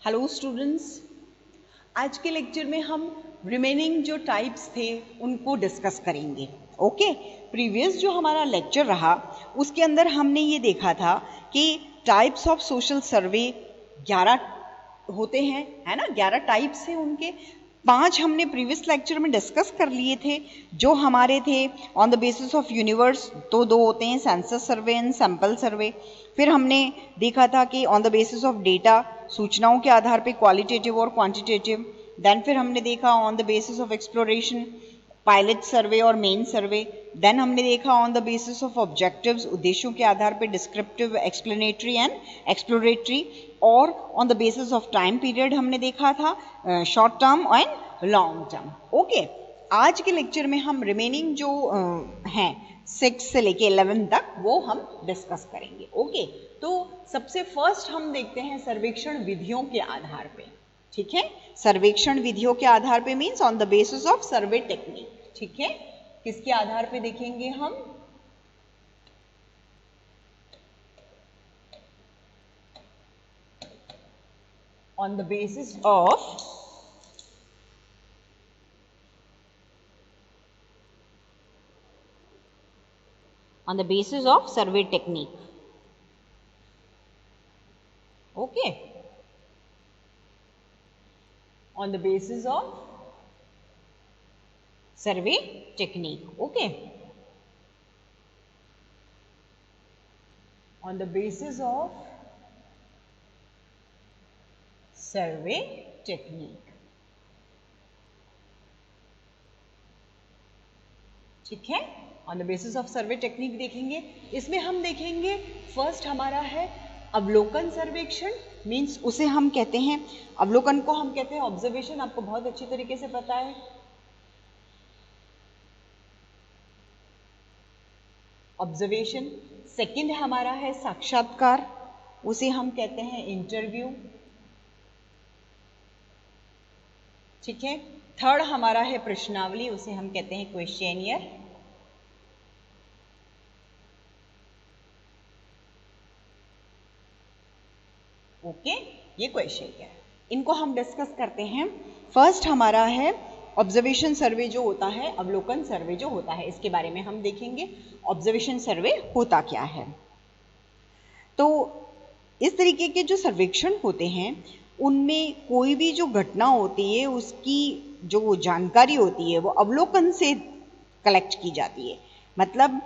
Hello students, आज के lecture में हम रिमेनिंग जो टाइप्स थे उनको डिस्कस करेंगे। ओके, प्रीवियस जो हमारा लेक्चर रहा उसके अंदर हमने ये देखा था कि टाइप्स ऑफ सोशल सर्वे 11 होते हैं, है ना। 11 टाइप्स हैं उनके। 5 हमने प्रीवियस लेक्चर में डिस्कस कर लिए थे जो हमारे थे on the basis of universe. तो 2 होते हैं, census survey and sample survey. फिर हमने देखा था कि on the basis of data, सूचनाओं के आधार पे क्वालिटेटिव और क्वांटिटेटिव। देन फिर हमने देखा on the basis of exploration, pilot survey और मेन सर्वे। देन हमने देखा on the basis of objectives, उद्देश्यों के आधार पे डिस्क्रिप्टिव, एक्सप्लेनेटरी एंड एक्सप्लोरेटरी। और on the basis of time period हमने देखा था short term and long term. Okay, आज के लेक्चर में हम रिमेनिंग जो हैं 6 से लेके 11 तक वो हम डिस्कस करेंगे। ओके, तो सबसे फर्स्ट हम देखते हैं सर्वेक्षण विधियों के आधार पे। ठीक है, सर्वेक्षण विधियों के आधार पे means on the basis of survey technique. ठीक है, किसके आधार पे देखेंगे हम? On the basis of survey technique. Okay, on the basis of survey technique. Okay, on the basis of survey technique. ठीक है, on the basis of survey technique देखेंगे। इसमें हम देखेंगे फर्स्ट हमारा है अवलोकन सर्वेक्षण। मीन्स उसे हम कहते हैं, अवलोकन को हम कहते हैं ऑब्जर्वेशन। आपको बहुत अच्छी तरीके से पता है ऑब्जर्वेशन। सेकंड हमारा है साक्षात्कार, उसे हम कहते हैं इंटरव्यू। ठीक है, थर्ड हमारा है प्रश्नावली, उसे हम कहते हैं क्वेश्चनियर। ओके, ये क्वेश्चन है, इनको हम डिस्कस करते हैं। फर्स्ट हमारा है ऑब्जर्वेशन सर्वे जो होता है, अवलोकन सर्वे जो होता है, इसके बारे में हम देखेंगे ऑब्जर्वेशन सर्वे होता क्या है। तो इस तरीके के जो सर्वेक्षण होते हैं उनमें कोई भी जो घटना होती है उसकी जो जानकारी होती है वो अवलोकन से कलेक्ट की जाती है। मतलब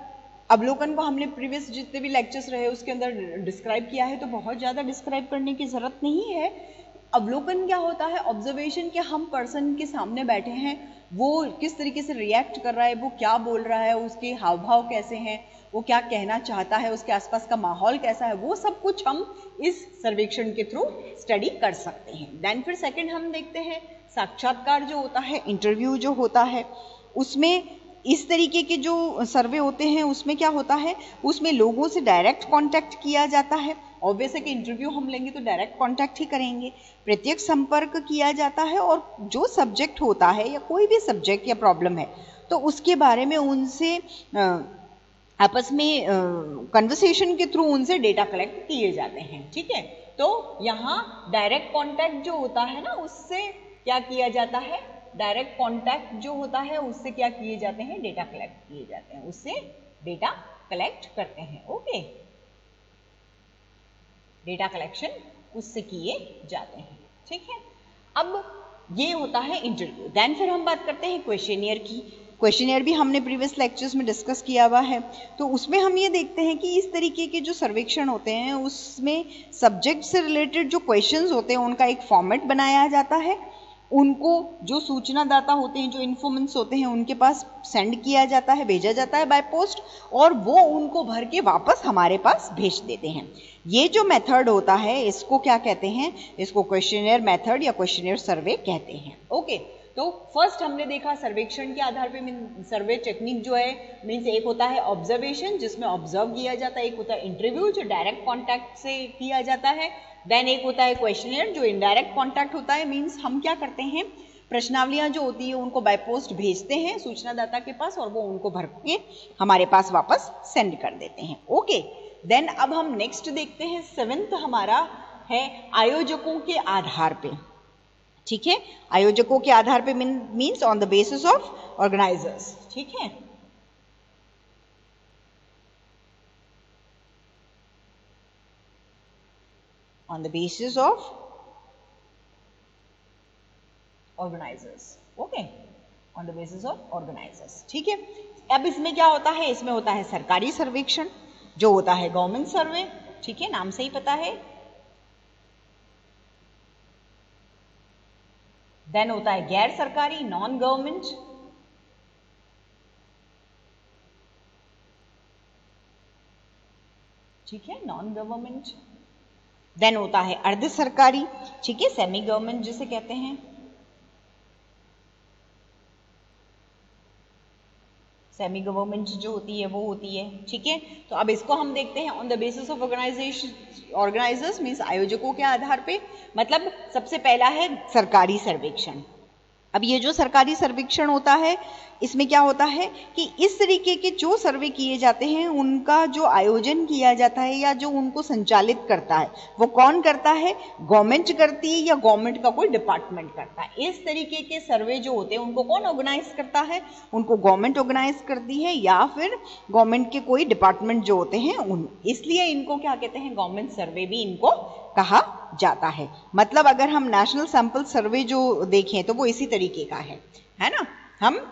अवलोकन को हमने प्रीवियस जितने भी लेक्चर्स रहे उसके अंदर डिस्क्राइब किया है, तो बहुत ज़्यादा डिस्क्राइब करने की ज़रूरत नहीं है। अवलोकन क्या होता है? ऑब्जर्वेशन के हम पर्सन के सामने बैठे हैं, वो किस तरीके से रिएक्ट कर रहा है, वो क्या बोल रहा है, उसके हाव भाव कैसे हैं, वो क्या कहना चाहता है, उसके आसपास का माहौल कैसा है, वो सब कुछ हम इस सर्वेक्षण के थ्रू स्टडी कर सकते हैं। देन फिर सेकंड हम देखते हैं साक्षात्कार जो होता है, इंटरव्यू जो होता है। उसमें इस तरीके के जो सर्वे होते हैं उसमें क्या होता है, उसमें लोगों से डायरेक्ट कांटेक्ट किया जाता है। ऑब्वियस है कि इंटरव्यू हम लेंगे तो डायरेक्ट कांटेक्ट ही करेंगे, प्रत्यक्ष संपर्क किया जाता है। और जो सब्जेक्ट होता है या कोई भी सब्जेक्ट या प्रॉब्लम है तो उसके बारे में उनसे आपस में कन्वर्सेशन के थ्रू उनसे डेटा कलेक्ट किए जाते हैं। ठीक है, तो यहाँ डायरेक्ट कांटेक्ट जो होता है ना, उससे क्या किया जाता है, डायरेक्ट कांटेक्ट जो होता है उससे क्या किए जाते हैं, डेटा कलेक्ट किए जाते हैं, उससे डेटा कलेक्ट करते हैं। ओके, डेटा कलेक्शन उससे किए जाते हैं। ठीक है, अब ये होता है इंटरव्यू। देन फिर हम बात करते हैं क्वेश्चनियर की। क्वेश्चनियर भी हमने प्रीवियस लेक्चर्स में डिस्कस किया हुआ है। तो उसमें हम ये देखते हैं कि इस तरीके के जो सर्वेक्षण होते हैं उसमें सब्जेक्ट से रिलेटेड जो क्वेश्चंस होते हैं उनका एक फॉर्मेट बनाया जाता है, उनको जो सूचनादाता होते हैं, जो इन्फॉर्मेंट्स होते हैं, उनके पास सेंड किया जाता है, भेजा जाता है बाय पोस्ट, और वो उनको भर के वापस हमारे पास भेज देते हैं। ये जो मेथड होता है इसको क्या कहते हैं, इसको क्वेश्चनियर मेथड या क्वेश्चनियर सर्वे कहते हैं। ओके, तो फर्स्ट हमने देखा सर्वेक्षण के आधार पे सर्वे टेक्निक जो है मीन्स एक होता है ऑब्जर्वेशन जिसमें ऑब्जर्व किया जाता है, एक होता है इंटरव्यू जो डायरेक्ट कॉन्टैक्ट से किया जाता है, देन एक होता है क्वेश्चनियर जो इनडायरेक्ट कॉन्टैक्ट होता है। मीन्स हम क्या करते हैं, प्रश्नावलियां जो होती है उनको बाय पोस्ट भेजते हैं सूचनादाता के पास और वो उनको भर के हमारे पास वापस सेंड कर देते हैं। ओके, देन अब हम नेक्स्ट देखते हैं 7th हमारा है आयोजकों के आधार पे, ठीक है, आयोजकों के आधार पे means on the basis of organizers, ठीक है। On the basis of organizers, okay, on the basis of organizers, ठीक है। अब इसमें क्या होता है, इसमें होता है सरकारी सर्वेक्षण जो होता है गवर्नमेंट सर्वे, ठीक है, नाम से ही पता है। देन होता है गैर सरकारी, नॉन गवर्नमेंट, ठीक है, नॉन गवर्नमेंट। देन होता है अर्ध सरकारी, ठीक है, सेमी गवर्नमेंट जिसे कहते हैं, सेमी गवर्नमेंट जो होती है वो होती है, ठीक है। तो अब इसको हम देखते हैं on the basis of organizers means आयोजकों के आधार पे, मतलब सबसे पहला है सरकारी सर्वेक्षण। अब ये जो सरकारी सर्वेक्षण होता है इसमें क्या होता है कि इस तरीके के जो सर्वे किए जाते हैं उनका जो आयोजन किया जाता है या जो उनको संचालित करता है वो कौन करता है, गवर्नमेंट करती है या गवर्नमेंट का कोई डिपार्टमेंट करता है। इस तरीके के सर्वे जो होते हैं उनको कौन ऑर्गेनाइज करता है, उनको गवर्नमेंट ऑर्गेनाइज करती है या फिर गवर्नमेंट के कोई डिपार्टमेंट जो होते हैं उन, इसलिए इनको क्या कहते हैं, गवर्नमेंट सर्वे भी इनको कहा जाता है। मतलब अगर हम नेशनल सैंपल सर्वे जो देखें तो वो इसी तरीके का है ना। हम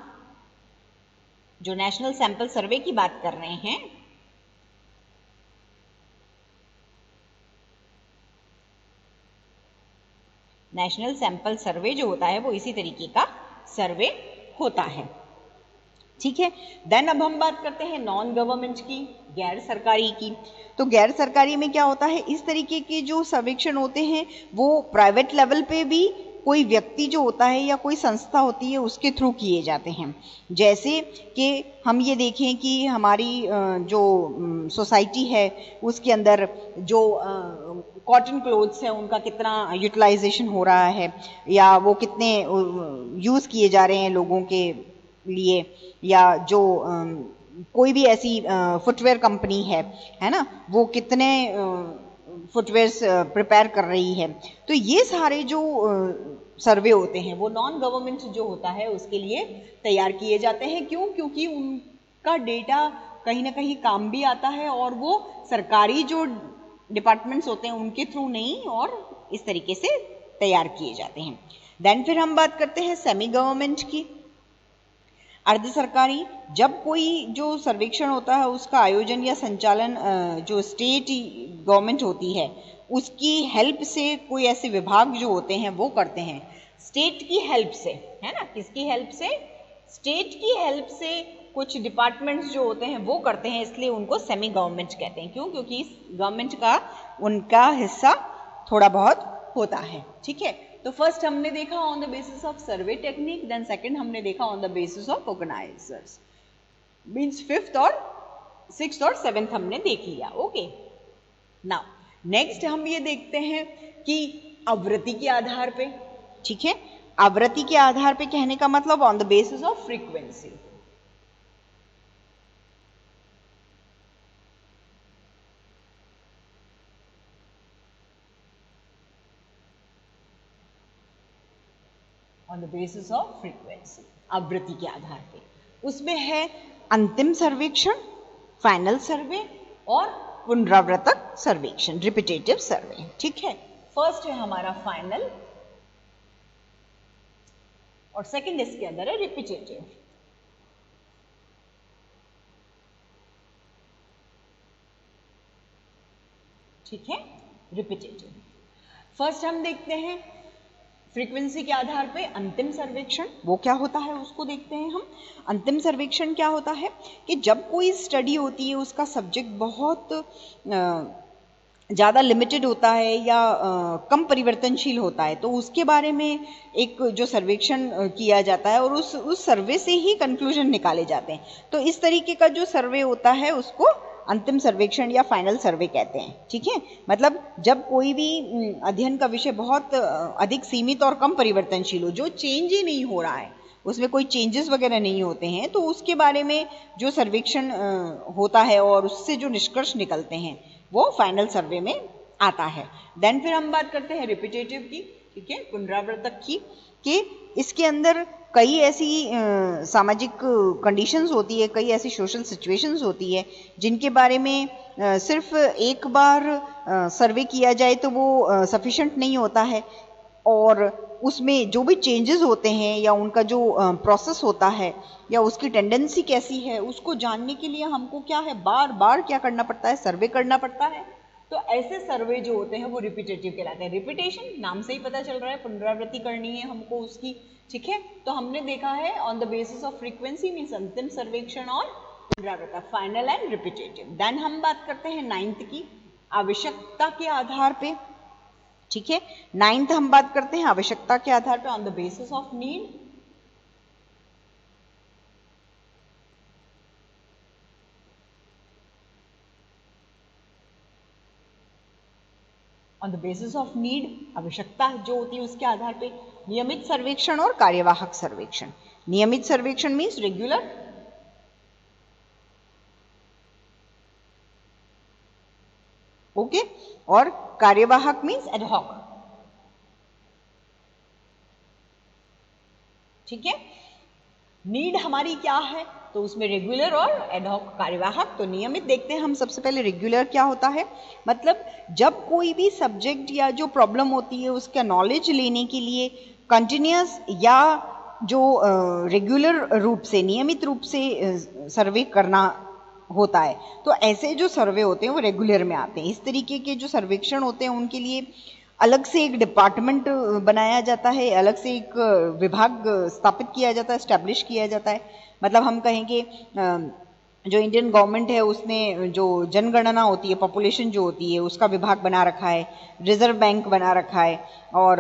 जो नेशनल सैंपल सर्वे की बात कर रहे हैं, नेशनल सैंपल सर्वे जो होता है वो इसी तरीके का सर्वे होता है, ठीक है। देन अब हम बात करते हैं नॉन गवर्नमेंट की, गैर सरकारी की। तो गैर सरकारी में क्या होता है, इस तरीके के जो सर्वेक्षण होते हैं वो प्राइवेट लेवल पे भी कोई व्यक्ति जो होता है या कोई संस्था होती है उसके थ्रू किए जाते हैं। जैसे कि हम ये देखें कि हमारी जो सोसाइटी है उसके अंदर जो कॉटन क्लोथ्स है उनका कितना यूटिलाइजेशन हो रहा है या वो कितने यूज़ किए जा रहे हैं लोगों के लिए, या जो कोई भी ऐसी फुटवेयर कंपनी है ना, वो कितने फुटवेयर्स प्रिपेयर कर रही है। तो ये सारे जो सर्वे होते हैं वो नॉन गवर्नमेंट जो होता है उसके लिए तैयार किए जाते हैं। क्यों? क्योंकि उनका डेटा कहीं ना कहीं काम भी आता है और वो सरकारी जो डिपार्टमेंट्स होते हैं उनके थ्रू नहीं और इस तरीके से तैयार किए जाते हैं। देन फिर हम बात करते हैं सेमी गवर्नमेंट की, अर्ध सरकारी। जब कोई जो सर्वेक्षण होता है उसका आयोजन या संचालन जो स्टेट गवर्नमेंट होती है उसकी हेल्प से कोई ऐसे विभाग जो होते हैं वो करते हैं, स्टेट की हेल्प से, है ना, किसकी हेल्प से, स्टेट की हेल्प से कुछ डिपार्टमेंट्स जो होते हैं वो करते हैं, इसलिए उनको सेमी गवर्नमेंट कहते हैं। क्यों? क्योंकि गवर्नमेंट का उनका हिस्सा थोड़ा बहुत होता है, ठीक है। तो फर्स्ट हमने देखा on the basis of survey technique, then second हमने देखा on the basis of organizers, means fifth और सिक्स्थ और सेवेंथ हमने देख लिया। ओके, नाउ नेक्स्ट हम ये देखते हैं कि आवृत्ति के आधार पे, ठीक है, आवृत्ति के आधार पे कहने का मतलब on the basis of frequency. On the basis of frequency, आवृत्ति के आधार पे। उसमें है अंतिम सर्वेक्षण, फाइनल सर्वे और पुनरावर्तक सर्वेक्षण, रिपीटेटिव सर्वे, ठीक है। फर्स्ट है हमारा फाइनल और सेकंड इसके अंदर है रिपीटेटिव। ठीक है, रिपीटेटिव। फर्स्ट हम देखते हैं फ्रीक्वेंसी के आधार पे अंतिम सर्वेक्षण, वो क्या होता है उसको देखते हैं हम। अंतिम सर्वेक्षण क्या होता है कि जब कोई स्टडी होती है उसका सब्जेक्ट बहुत ज़्यादा लिमिटेड होता है या कम परिवर्तनशील होता है तो उसके बारे में एक जो सर्वेक्षण किया जाता है और उस सर्वे से ही कंक्लूजन निकाले जाते हैं। तो इस तरीके का जो सर्वे होता है उसको अंतिम सर्वेक्षण या फाइनल सर्वे कहते हैं, ठीक है। मतलब जब कोई भी अध्ययन का विषय बहुत अधिक सीमित और कम परिवर्तनशील हो, जो चेंज ही नहीं हो रहा है, उसमें कोई चेंजेस वगैरह नहीं होते हैं, तो उसके बारे में जो सर्वेक्षण होता है और उससे जो निष्कर्ष निकलते हैं वो फाइनल सर्वे में आता है। देन फिर हम बात करते हैं रिपीटेटिव की, ठीक है, पुनरावर्तक की, कि इसके अंदर कई ऐसी सामाजिक कंडीशंस होती है, कई ऐसी सोशल सिचुएशंस होती है जिनके बारे में सिर्फ एक बार सर्वे किया जाए तो वो सफिशिएंट नहीं होता है, और उसमें जो भी चेंजेस होते हैं या उनका जो प्रोसेस होता है या उसकी टेंडेंसी कैसी है उसको जानने के लिए हमको क्या है, बार बार क्या करना पड़ता है, सर्वे करना पड़ता है। तो ऐसे सर्वे जो होते हैं वो रिपीटेटिव कहलाते हैं। रिपीटेशन नाम से ही पता चल रहा है, पुनरावृत्ति करनी है हमको उसकी, ठीक है। तो हमने देखा है on the basis of frequency means अंतिम सर्वेक्षण और पुनरावृत्ति, फाइनल एंड रिपीटेटिव। देन हम बात करते हैं 9th की, आवश्यकता के आधार पे, ठीक है। 9th हम बात करते हैं आवश्यकता के आधार पे, on the basis of need. On the basis of need, आवश्यकता जो होती है उसके आधार पे, नियमित सर्वेक्षण और कार्यवाहक सर्वेक्षण। नियमित सर्वेक्षण मीन्स रेगुलर, ओके, और कार्यवाहक मीन्स एडहॉक, ठीक है। नीड हमारी क्या है, तो उसमें रेगुलर और एडहॉक कार्यवाहक। तो नियमित देखते हैं हम सबसे पहले, रेगुलर क्या होता है, मतलब जब कोई भी सब्जेक्ट या जो प्रॉब्लम होती है उसका नॉलेज लेने के लिए कंटिन्यूस या जो रेगुलर रूप से, नियमित रूप से सर्वे करना होता है, तो ऐसे जो सर्वे होते हैं वो रेगुलर में आते हैं। इस तरीके के जो सर्वेक्षण होते हैं उनके लिए अलग से एक डिपार्टमेंट बनाया जाता है, अलग से एक विभाग स्थापित किया जाता है, स्टैब्लिश किया जाता है। मतलब हम कहेंगे जो इंडियन गवर्नमेंट है उसने जो जनगणना होती है, पॉपुलेशन जो होती है, उसका विभाग बना रखा है, रिजर्व बैंक बना रखा है, और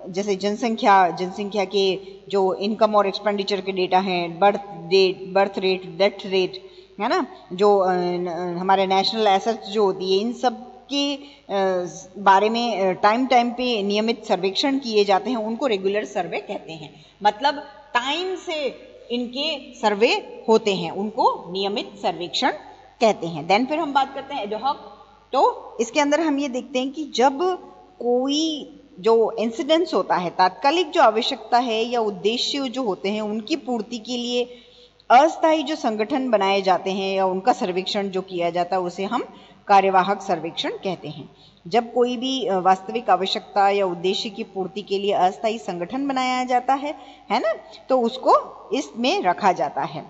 जैसे जनसंख्या के जो इनकम और एक्सपेंडिचर के डेटा हैं, बर्थ रेट, डेथ रेट, है ना, जो हमारे नेशनल एसेट्स जो होती है, इन सब के बारे में टाइम पे नियमित सर्वेक्षण किए जाते हैं, उनको रेगुलर सर्वे कहते हैं। मतलब टाइम से इनके सर्वे होते हैं, उनको नियमित सर्वेक्षण कहते हैं। देन फिर हम बात करते हैं एडहॉक। तो इसके अंदर हम ये देखते हैं कि जब कोई जो इंसिडेंस होता है, तात्कालिक जो आवश्यकता है या उद्देश्य जो होते हैं उनकी पूर्ति के लिए अस्थायी जो संगठन बनाए जाते हैं या उनका सर्वेक्षण जो किया जाता है उसे हम कार्यवाहक सर्वेक्षण कहते हैं। जब कोई भी वास्तविक आवश्यकता या उद्देश्य की पूर्ति के लिए अस्थायी संगठन बनाया जाता है ना, तो उसको इसमें रखा जाता है।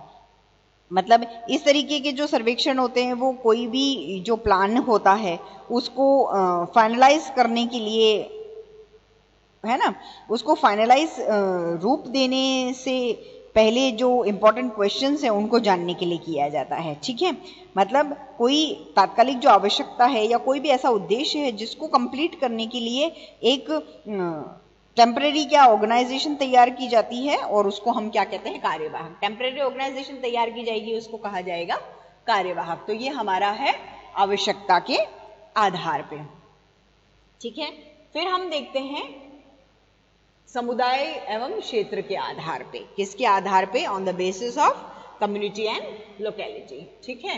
मतलब इस तरीके के जो सर्वेक्षण होते हैं वो कोई भी जो प्लान होता है उसको फाइनलाइज करने के लिए, है ना, उसको फाइनलाइज रूप देने से पहले जो इंपॉर्टेंट क्वेश्चंस हैं उनको जानने के लिए किया जाता है, ठीक है। मतलब कोई तात्कालिक जो आवश्यकता है या कोई भी ऐसा उद्देश्य है जिसको कंप्लीट करने के लिए एक टेम्परेरी क्या ऑर्गेनाइजेशन तैयार की जाती है, और उसको हम क्या कहते हैं, कार्यवाहक। टेम्परेरी ऑर्गेनाइजेशन तैयार की जाएगी, उसको कहा जाएगा कार्यवाहक। तो ये हमारा है आवश्यकता के आधार पे, ठीक है। फिर हम देखते हैं समुदाय एवं क्षेत्र के आधार पे। किसके आधार पे, on the basis of community and locality, ठीक है।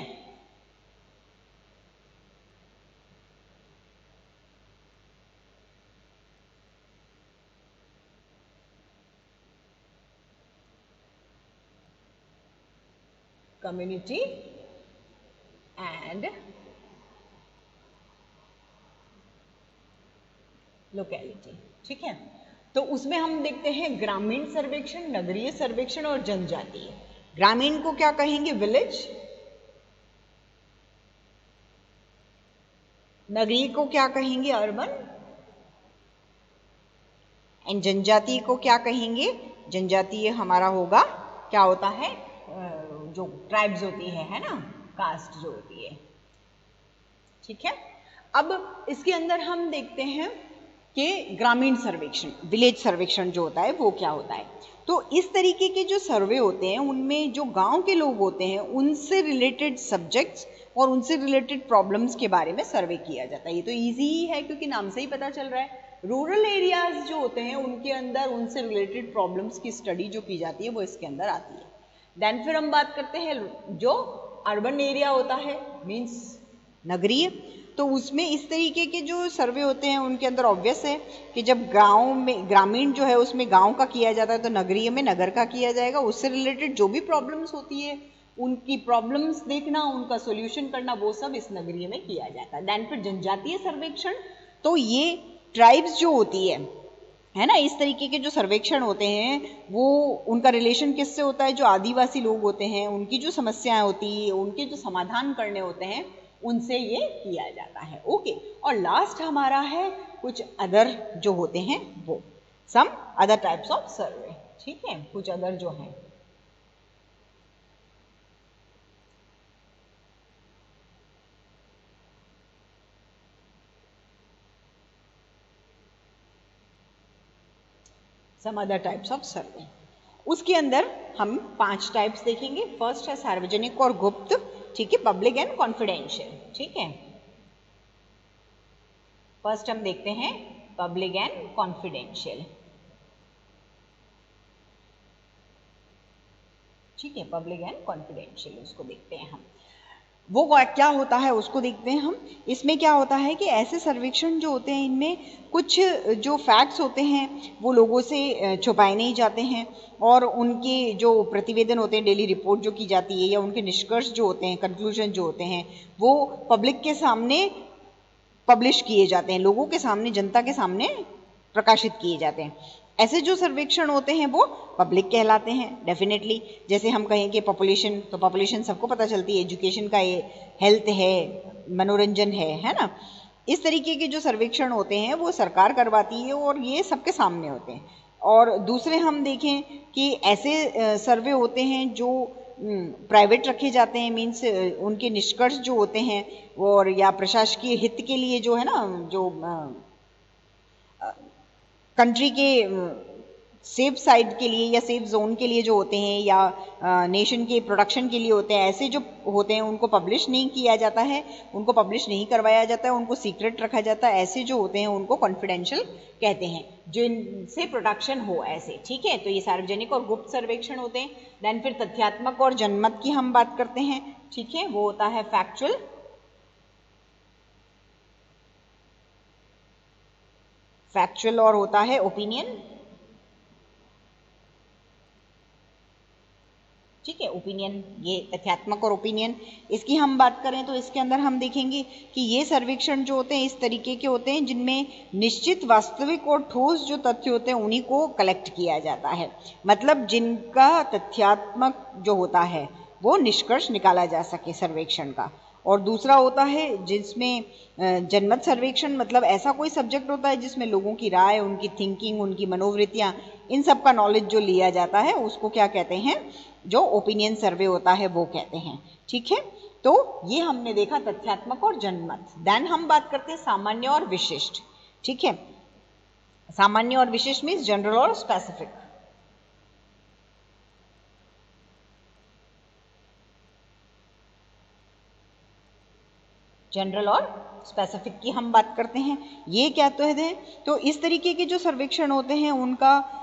कम्युनिटी एंड लोकेलिटी, ठीक है। तो उसमें हम देखते हैं ग्रामीण सर्वेक्षण, नगरीय सर्वेक्षण और जनजातीय। ग्रामीण को क्या कहेंगे, विलेज। नगरीय को क्या कहेंगे, अर्बन। एंड जनजातीय को क्या कहेंगे, जनजातीय हमारा होगा, क्या होता है, जो ट्राइब्स होती है ना, कास्ट जो होती है, ठीक है। अब इसके अंदर हम देखते हैं कि ग्रामीण सर्वेक्षण, विलेज सर्वेक्षण जो होता है वो क्या होता है। तो इस तरीके के जो सर्वे होते हैं उनमें जो गांव के लोग होते हैं उनसे रिलेटेड सब्जेक्ट्स और उनसे रिलेटेड प्रॉब्लम्स के बारे में सर्वे किया जाता है। ये तो इजी ही है क्योंकि नाम से ही पता चल रहा है। रूरल एरियाज जो होते हैं उनके अंदर उनसे रिलेटेड प्रॉब्लम्स की स्टडी जो की जाती है वो इसके अंदर आती है। देन फिर हम बात करते हैं जो अर्बन एरिया होता है, मीन्स नगरीय। तो उसमें इस तरीके के जो सर्वे होते हैं उनके अंदर ऑब्वियस है कि जब गांव में ग्रामीण जो है उसमें गांव का किया जाता है तो नगरीय में नगर का किया जाएगा। उससे रिलेटेड जो भी प्रॉब्लम्स होती है उनकी प्रॉब्लम्स देखना, उनका सोल्यूशन करना, वो सब इस नगरीय में किया जाता है। देन फिर जनजातीय सर्वेक्षण, तो ये ट्राइब्स जो होती है ना, इस तरीके के जो सर्वेक्षण होते हैं वो उनका रिलेशन किससे होता है, जो आदिवासी लोग होते हैं उनकी जो समस्याएं होती है उनके जो समाधान करने होते हैं उनसे ये किया जाता है। ओके, और लास्ट हमारा है कुछ अदर जो होते हैं वो some other types of survey. ठीक है, कुछ अदर जो है some other types of survey. उसके अंदर हम 5 टाइप्स देखेंगे। फर्स्ट है सार्वजनिक और गुप्त, ठीक है, पब्लिक एंड कॉन्फिडेंशियल। ठीक है, फर्स्ट हम देखते हैं पब्लिक एंड कॉन्फिडेंशियल। ठीक है, पब्लिक एंड कॉन्फिडेंशियल उसको देखते हैं हम। वो क्या होता है उसको देखते हैं हम। इसमें क्या होता है कि ऐसे सर्वेक्षण जो होते हैं इनमें कुछ जो फैक्ट्स होते हैं वो लोगों से छुपाए नहीं जाते हैं, और उनके जो प्रतिवेदन होते हैं, डेली रिपोर्ट जो की जाती है या उनके निष्कर्ष जो होते हैं, कंक्लूजन जो होते हैं, वो पब्लिक के सामने पब्लिश किए जाते हैं, लोगों के सामने, जनता के सामने प्रकाशित किए जाते हैं। ऐसे जो सर्वेक्षण होते हैं वो पब्लिक कहलाते हैं डेफिनेटली। जैसे हम कहें कि पॉपुलेशन, तो पॉपुलेशन सबको पता चलती है, एजुकेशन का ये, हेल्थ है, मनोरंजन है ना। इस तरीके के जो सर्वेक्षण होते हैं वो सरकार करवाती है और ये सबके सामने होते हैं। और दूसरे हम देखें कि ऐसे सर्वे होते हैं जो प्राइवेट रखे जाते हैं, मीन्स उनके निष्कर्ष जो होते हैं और या प्रशासकीय हित के लिए जो है ना, जो कंट्री के सेफ साइड के लिए या सेफ जोन के लिए जो होते हैं या नेशन के प्रोडक्शन के लिए होते हैं, ऐसे जो होते हैं उनको पब्लिश नहीं किया जाता है, उनको पब्लिश नहीं करवाया जाता है, उनको सीक्रेट रखा जाता है। ऐसे जो होते हैं उनको कॉन्फिडेंशियल कहते हैं, जिनसे प्रोडक्शन हो ऐसे। ठीक है, तो ये सार्वजनिक और गुप्त सर्वेक्षण होते हैं। देन फिर तथ्यात्मक और जनमत की हम बात करते हैं। ठीक है, वो होता है फैक्चुअल, और होता है ओपिनियन। ठीक है, ओपिनियन, ये तथ्यात्मक और ओपिनियन। इसकी हम बात करें तो इसके अंदर हम देखेंगे कि ये सर्वेक्षण जो होते हैं इस तरीके के होते हैं जिनमें निश्चित, वास्तविक और ठोस जो तथ्य होते हैं उन्हीं को कलेक्ट किया जाता है। मतलब जिनका तथ्यात्मक जो होता है वो निष्कर्ष निकाला जा सके सर्वेक्षण का। और दूसरा होता है जिसमें जनमत सर्वेक्षण, मतलब ऐसा कोई सब्जेक्ट होता है जिसमें लोगों की राय, उनकी थिंकिंग, उनकी मनोवृत्तियां, इन सब का नॉलेज जो लिया जाता है उसको क्या कहते हैं, जो ओपिनियन सर्वे होता है वो कहते हैं। ठीक है, तो ये हमने देखा तथ्यात्मक और जनमत। देन हम बात करते हैं सामान्य और विशिष्ट। ठीक है, सामान्य और विशिष्ट मीन्स जनरल और स्पेसिफिक। जनरल और स्पेसिफिक की हम बात करते हैं। ये क्या है, तो इस तरीके के जो सर्वेक्षण होते हैं उनका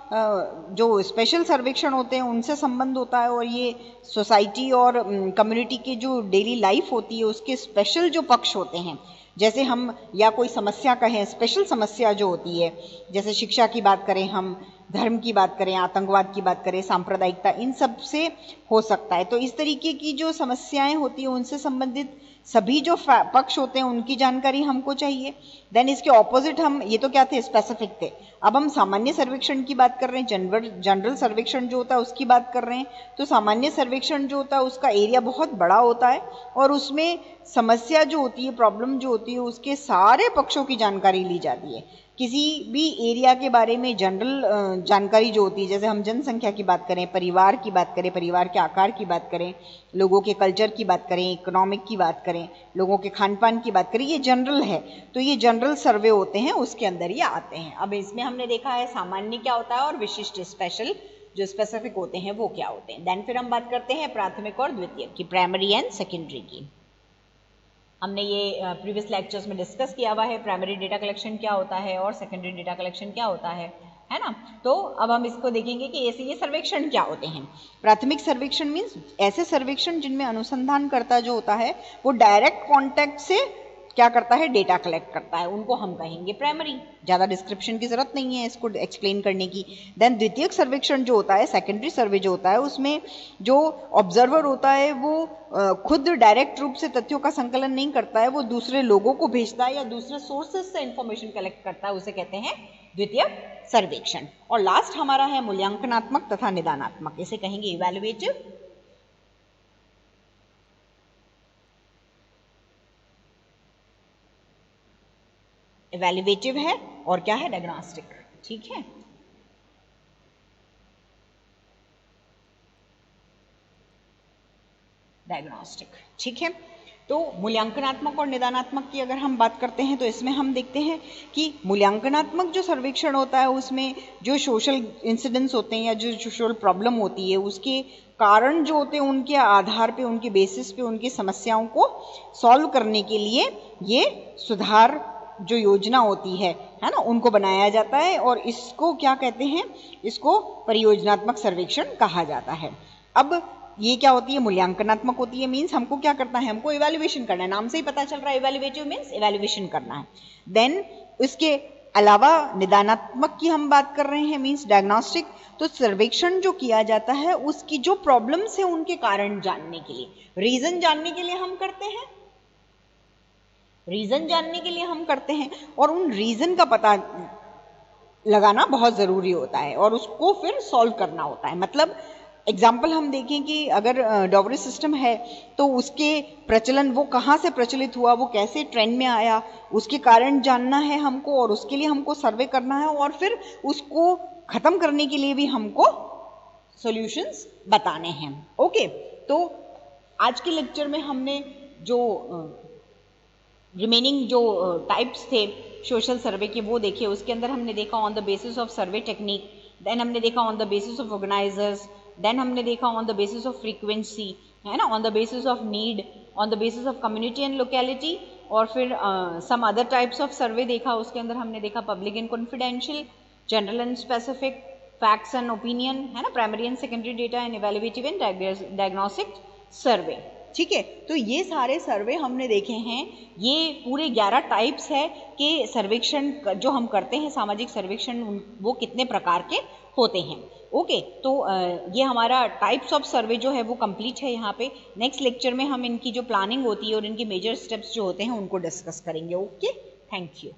जो स्पेशल सर्वेक्षण होते हैं उनसे संबंध होता है, और ये सोसाइटी और कम्युनिटी के जो डेली लाइफ होती है उसके स्पेशल जो पक्ष होते हैं, जैसे हम या कोई समस्या कहें, स्पेशल समस्या जो होती है, जैसे शिक्षा की बात करें, हम धर्म की बात करें, आतंकवाद की बात करें, सांप्रदायिकता, इन सब से हो सकता है। तो इस तरीके की जो समस्याएं होती है उनसे संबंधित सभी जो पक्ष होते हैं उनकी जानकारी हमको चाहिए। देन इसके ऑपोजिट हम, ये तो क्या थे, स्पेसिफिक थे। अब हम सामान्य सर्वेक्षण की बात कर रहे हैं, जनरल सर्वेक्षण जो होता है उसकी बात कर रहे हैं। तो सामान्य सर्वेक्षण जो होता है उसका एरिया बहुत बड़ा होता है और उसमें समस्या जो होती है, प्रॉब्लम जो होती है, उसके सारे पक्षों की जानकारी ली जाती है। किसी भी एरिया के बारे में जनरल जानकारी जो होती है, जैसे हम जनसंख्या की बात करें, परिवार की बात करें, परिवार के आकार की बात करें, लोगों के कल्चर की बात करें, इकोनॉमिक की बात करें, लोगों के खान पान की बात करें, ये जनरल है। तो ये जनरल सर्वे होते हैं, उसके अंदर ये आते हैं। अब इसमें हमने देखा है सामान्य क्या होता है और विशिष्ट, स्पेशल, जो स्पेसिफिक होते हैं वो क्या होते हैं। देन फिर हम बात करते हैं प्राथमिक और द्वितीयक की, प्राइमरी एंड सेकेंडरी की। हमने ये प्रीवियस लेक्चर्स में डिस्कस किया हुआ है, प्राइमरी डेटा कलेक्शन क्या होता है और सेकेंडरी डेटा कलेक्शन क्या होता है ना। तो अब हम इसको देखेंगे कि ऐसे ये सर्वेक्षण क्या होते हैं। प्राथमिक सर्वेक्षण मीन्स ऐसे सर्वेक्षण जिनमें अनुसंधानकर्ता जो होता है वो डायरेक्ट कॉन्टैक्ट से क्या करता है, डेटा कलेक्ट करता है, उनको हम कहेंगे प्राइमरी। ज्यादा डिस्क्रिप्शन की जरूरत नहीं है इसको एक्सप्लेन करने की। देन द्वितीयक सर्वेक्षण जो होता है, सेकेंडरी सर्वे जो होता है, उसमें जो ऑब्जर्वर होता है वो खुद डायरेक्ट रूप से तथ्यों का संकलन नहीं करता है, वो दूसरे लोगों को भेजता है या दूसरे सोर्सेज से इंफॉर्मेशन कलेक्ट करता है, उसे कहते हैं द्वितीयक सर्वेक्षण। और लास्ट हमारा है मूल्यांकनात्मक तथा निदानात्मक, इसे कहेंगे इवैल्यूएटिव। इवैल्यूएटिव है और क्या है, डायग्नोस्टिक। ठीक है, डायग्नोस्टिक। ठीक है, तो मूल्यांकनात्मक और निदानात्मक की अगर हम बात करते हैं तो इसमें हम देखते हैं कि मूल्यांकनात्मक जो सर्वेक्षण होता है उसमें जो सोशल इंसिडेंट्स होते हैं या जो सोशल प्रॉब्लम होती है उसके कारण जो होते हैं उनके आधार पे, उनके बेसिस पे उनकी समस्याओं को सॉल्व करने के लिए ये सुधार जो योजना होती है ना, उनको बनाया जाता है और इसको क्या कहते हैं, इसको परियोजनात्मक सर्वेक्षण कहा जाता है। अब ये क्या होती है, मूल्यांकनात्मक होती है, मीन्स हमको क्या करना है, हमको इवैल्यूएशन करना है, नाम से ही पता चल रहा है इवैल्यूएटिव मीन्स इवैल्यूएशन करना है। देन इसके अलावा निदानात्मक की हम बात कर रहे हैं, मीन्स डायग्नोस्टिक। तो सर्वेक्षण जो किया जाता है उसकी जो प्रॉब्लम्स है उनके कारण जानने के लिए, रीजन जानने के लिए हम करते हैं, रीजन जानने के लिए हम करते हैं और उन रीजन का पता लगाना बहुत जरूरी होता है और उसको फिर सॉल्व करना होता है। मतलब एग्जाम्पल हम देखें कि अगर डॉवरी सिस्टम है तो उसके प्रचलन, वो कहाँ से प्रचलित हुआ, वो कैसे ट्रेंड में आया, उसके कारण जानना है हमको और उसके लिए हमको सर्वे करना है और फिर उसको खत्म करने के लिए भी हमको सॉल्यूशंस बताने हैं। ओके, तो आज के लेक्चर में हमने जो रिमेनिंग जो टाइप्स थे सोशल सर्वे के वो देखे। उसके अंदर हमने देखा on the basis of survey technique, then हमने देखा on the basis of organizers, then हमने देखा on the basis of frequency, है ना, on the basis of need, on the basis of community and locality, और फिर some other types of survey देखा। उसके अंदर हमने देखा public and confidential, general and specific, facts and opinion, है ना, primary and secondary data and evaluative and diagnostic सर्वे। ठीक है, तो ये सारे सर्वे हमने देखे हैं। ये पूरे 11 टाइप्स है कि सर्वेक्षण जो हम करते हैं, सामाजिक सर्वेक्षण, वो कितने प्रकार के होते हैं। ओके, तो ये हमारा टाइप्स ऑफ सर्वे जो है वो कंप्लीट है यहाँ पे। नेक्स्ट लेक्चर में हम इनकी जो प्लानिंग होती है और इनकी मेजर स्टेप्स जो होते हैं उनको डिस्कस करेंगे। Okay, thank you.